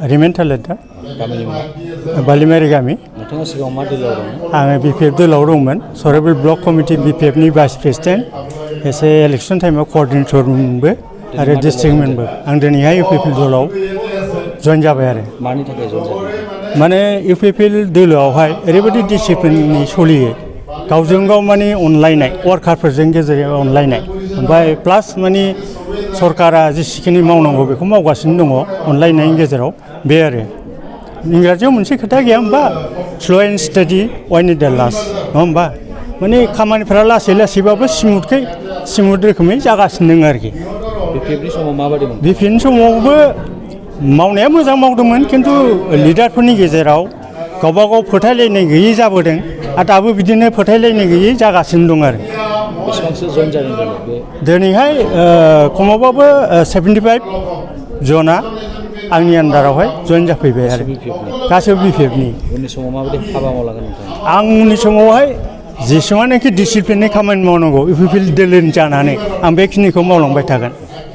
remain थालेदा गामिनि मुङा बालिमारि गामि नोंथाङा सिगाङाव मा दोलोआव दंमोन आङो बिपिएफ दोलोआव दंमोन सराइबिल ब्लक कमिटि बिपिएफनि भाइस प्रेसिडेन्ट एसे इलेक्सन टाइमाव कअर्डिनेटरमोनबो आरो डिस्ट्रिक्ट मेम्बार आं दिनैहाय इउपिपिएल दोलोआव जइन जाबाय आरो मानि थाखाय जइन जादों माने इउपिपिएल दोलोआवहाय ओरैबायदि डिसिप्लिननि सोलियो गावजों गाव माने अनलायनाय वार्कारफोरजों गेजेराव अनलायनाय ओमफ्राय प्लास माने सरकारा जेसेखिनि मावनांगौ बेखौ मावगासिनो दङ अनलायनायनि गेजेराव बे आरो इंराजियाव मोनसे खोथा गैया होमबा slow' and study wine in the last नङा होमबा माने खामानिफोरा लासै लासैबाबो स्मुथ रोखोमै जागासिनो दङ आरोखि बिपिएफनि समाव माबायदिमोन बिपिएफनि समावबो मावनाया मोजां मावदोंमोन खिन्थु लिडारफोरनि गेजेराव गावबा गाव फोथायलायनाय गैयै जाबोदों आरो दाबो बिदिनो फोथायलायनाय गैयै जागासिनो दं आरो बेसेबांसो जइन जादों बे दिनैहाय खमावबाबो 75 जना आंनि आन्दारावहाय जइन जाफैबाय आरो गासैबो बिपिएफनि उननि समाव माबायदि हाबा मावलांगोन नोंथाङा आं उननि समावहाय जेसेबांनाखि डिसिप्लिननि खामानि मावनांगौ इउपिपिएल दोलोनि जानानै आं बेखिनिखौ मावलांबाय थागोन